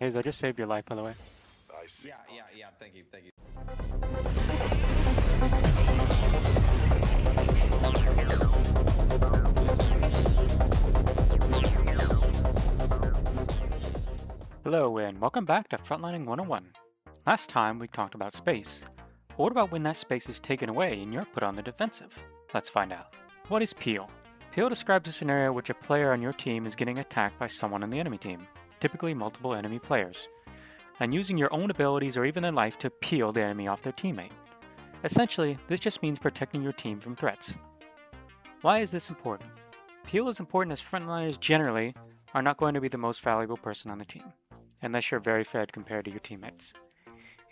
Hayes, I just saved your life, by the way. I see. Yeah. Thank you. Hello, and welcome back to Frontlining 101. Last time we talked about space. But what about when that space is taken away and you're put on the defensive? Let's find out. What is peel? Peel describes a scenario in which a player on your team is getting attacked by someone on the enemy team, typically multiple enemy players, and using your own abilities or even their life to peel the enemy off their teammate. Essentially, this just means protecting your team from threats. Why is this important? Peel is important as frontliners generally are not going to be the most valuable person on the team, unless you're very fed compared to your teammates.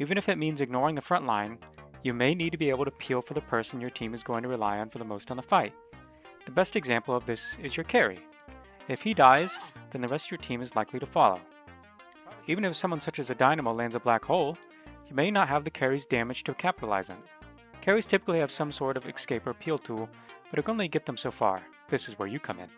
Even if it means ignoring the front line, you may need to be able to peel for the person your team is going to rely on for the most on the fight. The best example of this is your carry. If he dies, then the rest of your team is likely to follow. Even if someone such as a dynamo lands a black hole, you may not have the carry's damage to capitalize on it. Carries typically have some sort of escape or peel tool, but it can only get them so far. This is where you come in.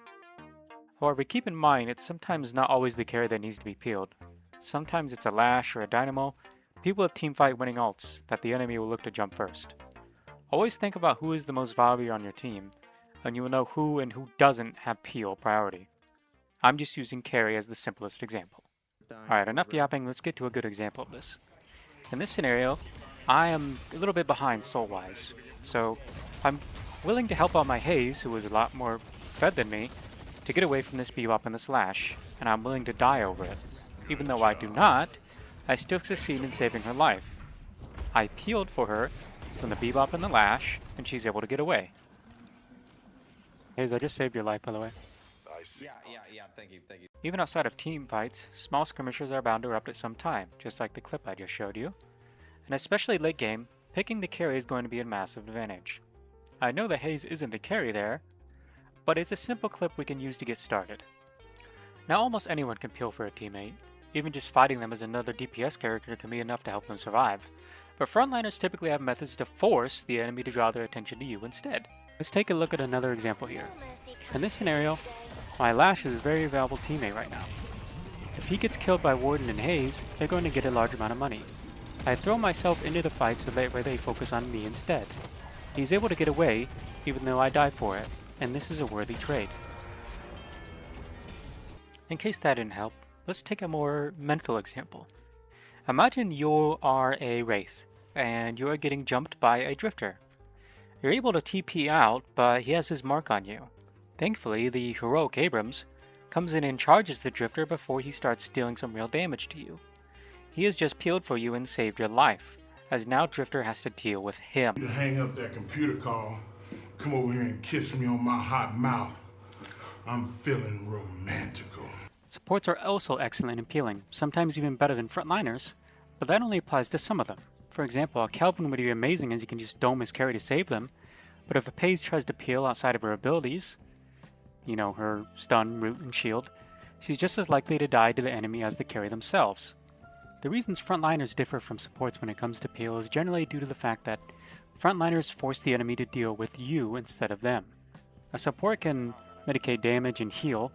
However, keep in mind it's sometimes not always the carry that needs to be peeled. Sometimes it's a lash or a dynamo, people with teamfight winning ults that the enemy will look to jump first. Always think about who is the most valuable on your team, and you will know who and who doesn't have peel priority. I'm just using carry as the simplest example. Alright, enough yapping, let's get to a good example of this. In this scenario, I am a little bit behind soul-wise, so I'm willing to help out my Hayes, who is a lot more fed than me, to get away from this bebop and the slash, and I'm willing to die over it. Even though I do not, I still succeed in saving her life. I peeled for her from the bebop and the lash, and she's able to get away. Hayes, I just saved your life, by the way. I see. Yeah. Thank you. Even outside of team fights, small skirmishes are bound to erupt at some time, just like the clip I just showed you. And especially late game, picking the carry is going to be a massive advantage. I know that Hayes isn't the carry there, but it's a simple clip we can use to get started. Now almost anyone can peel for a teammate. Even just fighting them as another DPS character can be enough to help them survive. But frontliners typically have methods to force the enemy to draw their attention to you instead. Let's take a look at another example here. In this scenario, my Lash is a very valuable teammate right now. If he gets killed by Warden and Hayes, they're going to get a large amount of money. I throw myself into the fight so that way they focus on me instead. He's able to get away, even though I die for it, and this is a worthy trade. In case that didn't help, let's take a more mental example. Imagine you are a Wraith, and you are getting jumped by a Drifter. You're able to TP out, but he has his mark on you. Thankfully, the heroic Abrams comes in and charges the Drifter before he starts dealing some real damage to you. He has just peeled for you and saved your life, as now Drifter has to deal with him. To hang up that computer call, come over here and kiss me on my hot mouth. I'm feeling romantical. Supports are also excellent in peeling, sometimes even better than frontliners, but that only applies to some of them. For example, a Calvin would be amazing as you can just dome his carry to save them, but if a Paige tries to peel outside of her abilities, you know, her stun, root, and shield, she's just as likely to die to the enemy as the carry themselves. The reasons frontliners differ from supports when it comes to peel is generally due to the fact that frontliners force the enemy to deal with you instead of them. A support can mitigate damage and heal,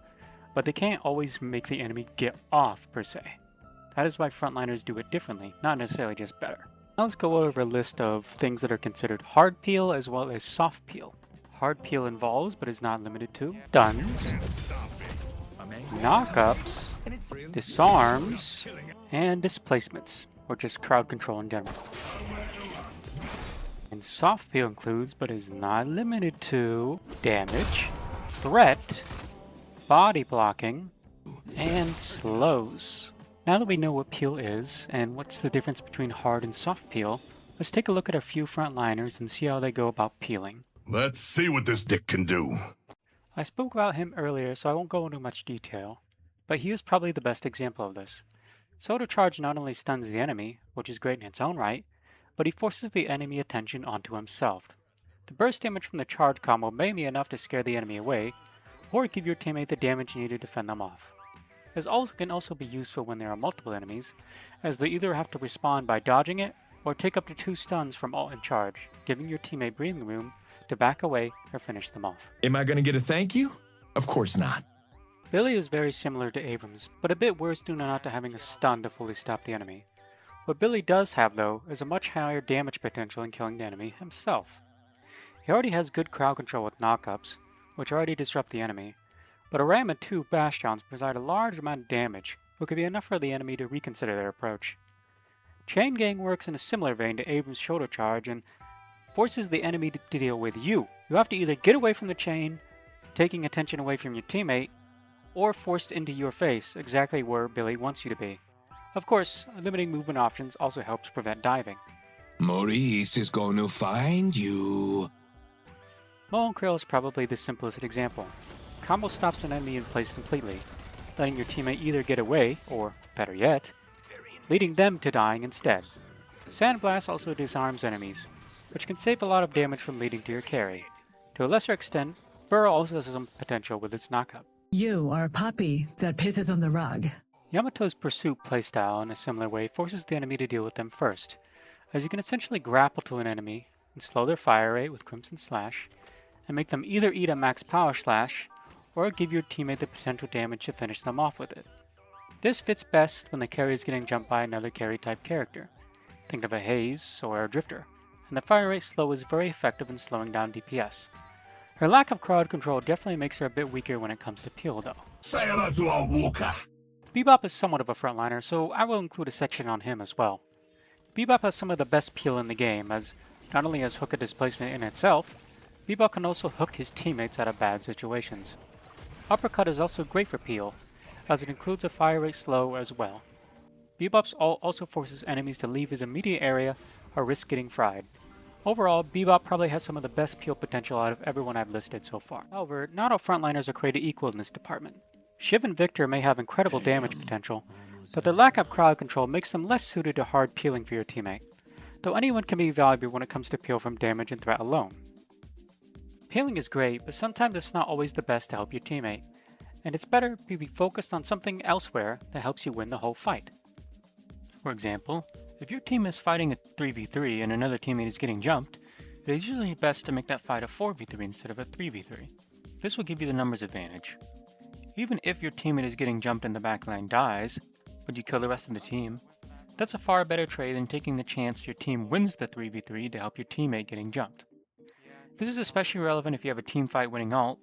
but they can't always make the enemy get off per se. That is why frontliners do it differently, not necessarily just better. Now let's go over a list of things that are considered hard peel as well as soft peel. Hard peel involves, but is not limited to, stuns, knockups, disarms, and displacements, or just crowd control in general. And soft peel includes, but is not limited to, damage, threat, body blocking, and slows. Now that we know what peel is, and what's the difference between hard and soft peel, let's take a look at a few frontliners and see how they go about peeling. Let's see what this dick can do. I spoke about him earlier, so I won't go into much detail, but he is probably the best example of this. Soda Charge not only stuns the enemy, which is great in its own right, but he forces the enemy attention onto himself. The burst damage from the charge combo may be enough to scare the enemy away, or give your teammate the damage needed to fend them off. This also can also be useful when there are multiple enemies, as they either have to respond by dodging it, or take up to 2 stuns from ult and charge, giving your teammate breathing room to back away or finish them off. Am I gonna get a thank you? Of course not. Billy is very similar to Abrams, but a bit worse due not to having a stun to fully stop the enemy. What Billy does have, though, is a much higher damage potential in killing the enemy himself. He already has good crowd control with knockups, which already disrupt the enemy, but a ram and 2 bastions provide a large amount of damage, which could be enough for the enemy to reconsider their approach. Chain Gang works in a similar vein to Abrams' shoulder charge and forces the enemy to deal with you. You have to either get away from the chain, taking attention away from your teammate, or forced into your face, exactly where Billy wants you to be. Of course, limiting movement options also helps prevent diving. Maurice is going to find you. Mullen Krill is probably the simplest example. Combo stops an enemy in place completely, letting your teammate either get away, or, better yet, leading them to dying instead. Sandblast also disarms enemies, which can save a lot of damage from leading to your carry. To a lesser extent, Burrow also has some potential with its knockup. You are a puppy that pisses on the rug. Yamato's Pursuit playstyle in a similar way forces the enemy to deal with them first, as you can essentially grapple to an enemy and slow their fire rate with Crimson Slash, and make them either eat a max power slash, or give your teammate the potential damage to finish them off with it. This fits best when the carry is getting jumped by another carry type character. Think of a Haze or a Drifter, and the fire rate slow is very effective in slowing down DPS. Her lack of crowd control definitely makes her a bit weaker when it comes to peel though. Say hello to our Walker. Bebop is somewhat of a frontliner, so I will include a section on him as well. Bebop has some of the best peel in the game, as not only has hook a displacement in itself, Bebop can also hook his teammates out of bad situations. Uppercut is also great for peel, as it includes a fire rate slow as well. Bebop's ult also forces enemies to leave his immediate area or risk getting fried. Overall, Bebop probably has some of the best peel potential out of everyone I've listed so far. However, not all frontliners are created equal in this department. Shiv and Victor may have incredible damage potential, but their lack of crowd control makes them less suited to hard peeling for your teammate, though anyone can be valuable when it comes to peel from damage and threat alone. Peeling is great, but sometimes it's not always the best to help your teammate, and it's better to be focused on something elsewhere that helps you win the whole fight. For example, if your team is fighting a 3v3 and another teammate is getting jumped, it is usually best to make that fight a 4v3 instead of a 3v3. This will give you the numbers advantage. Even if your teammate is getting jumped and the backline dies, but you kill the rest of the team, that's a far better trade than taking the chance your team wins the 3v3 to help your teammate getting jumped. This is especially relevant if you have a team fight winning ult,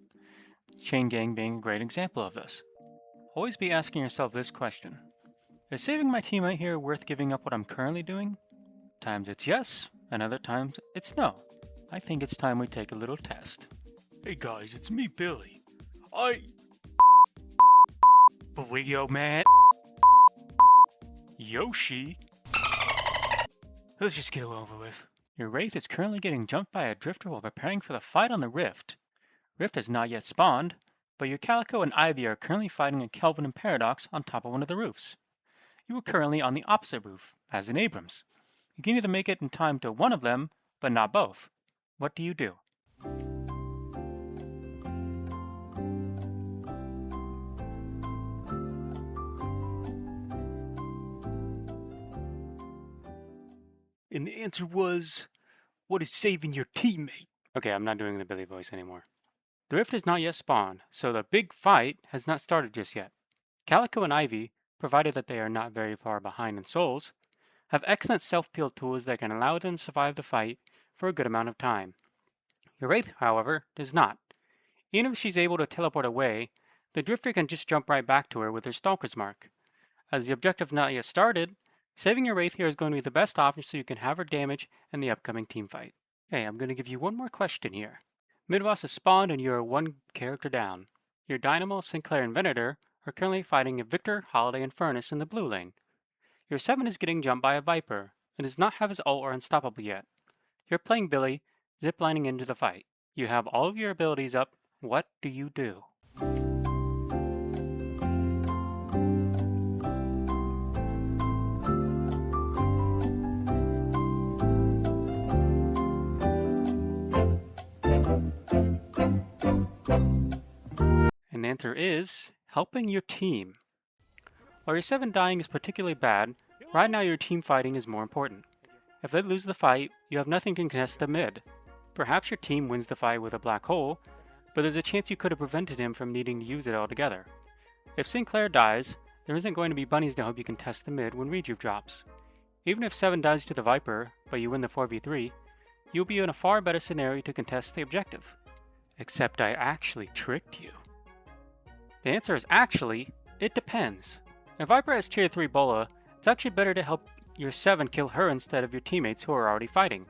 Chain Gang being a great example of this. Always be asking yourself this question: is saving my teammate here worth giving up what I'm currently doing? Times it's yes, and other times it's no. I think it's time we take a little test. Hey guys, it's me, Billy. But wait, yo, man. Yoshi. Let's just get it over with. Your Wraith is currently getting jumped by a Drifter while preparing for the fight on the Rift. Rift has not yet spawned, but your Calico and Ivy are currently fighting a Kelvin and Paradox on top of one of the roofs. You are currently on the opposite roof, as in Abrams. You can either make it in time to one of them, but not both. What do you do? And the answer was, what is saving your teammate? Okay, I'm not doing the Billy voice anymore. The Rift is not yet spawned, so the big fight has not started just yet. Calico and Ivy, provided that they are not very far behind in souls, have excellent self-peel tools that can allow them to survive the fight for a good amount of time. Your Wraith, however, does not. Even if she's able to teleport away, the Drifter can just jump right back to her with her Stalker's Mark. As the objective not yet started, saving your Wraith here is going to be the best option so you can have her damage in the upcoming team fight. Hey, I'm going to give you one more question here. Midboss has spawned and you are one character down. Your Dynamo, Sinclair, and Venator are currently fighting a Victor, Holiday, and Furnace in the blue lane. Your 7 is getting jumped by a Viper and does not have his ult or unstoppable yet. You're playing Billy, ziplining into the fight. You have all of your abilities up. What do you do? And the answer is helping your team. While your 7 dying is particularly bad, right now your team fighting is more important. If they lose the fight, you have nothing to contest the mid. Perhaps your team wins the fight with a black hole, but there's a chance you could have prevented him from needing to use it altogether. If Sinclair dies, there isn't going to be bunnies to help you contest the mid when Rejuve drops. Even if 7 dies to the Viper, but you win the 4v3, you'll be in a far better scenario to contest the objective. Except I actually tricked you. The answer is actually, it depends. If Viper has tier 3 Bola, it's actually better to help your 7 kill her instead of your teammates who are already fighting.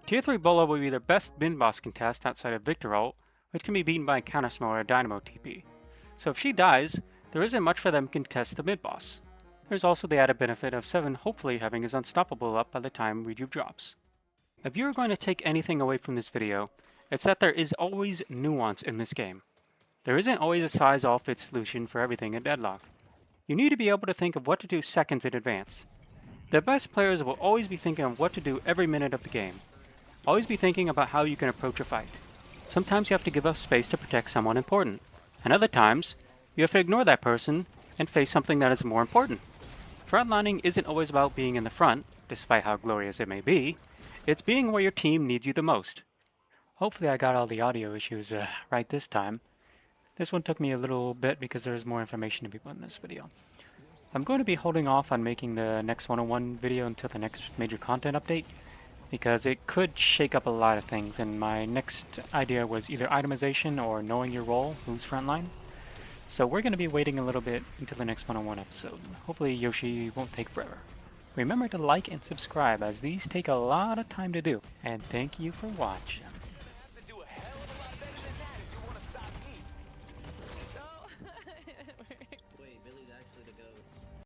Tier 3 Bola will be their best bin boss contest outside of Victor ult, which can be beaten by a countersmell or a dynamo TP. So if she dies, there isn't much for them to contest the mid boss. There's also the added benefit of 7 hopefully having his unstoppable up by the time Rejuve drops. If you're going to take anything away from this video, it's that there is always nuance in this game. There isn't always a size-all-fits solution for everything in Deadlock. You need to be able to think of what to do seconds in advance. The best players will always be thinking of what to do every minute of the game. Always be thinking about how you can approach a fight. Sometimes you have to give up space to protect someone important, and other times, you have to ignore that person and face something that is more important. Frontlining isn't always about being in the front, despite how glorious it may be. It's being where your team needs you the most. Hopefully I got all the audio issues right this time. This one took me a little bit because there's more information to be put in this video. I'm going to be holding off on making the next 101 video until the next major content update, because it could shake up a lot of things, and my next idea was either itemization or knowing your role, who's frontline. So we're going to be waiting a little bit until the next 101 episode. Hopefully Yoshi won't take forever. Remember to like and subscribe, as these take a lot of time to do. And thank you for watching.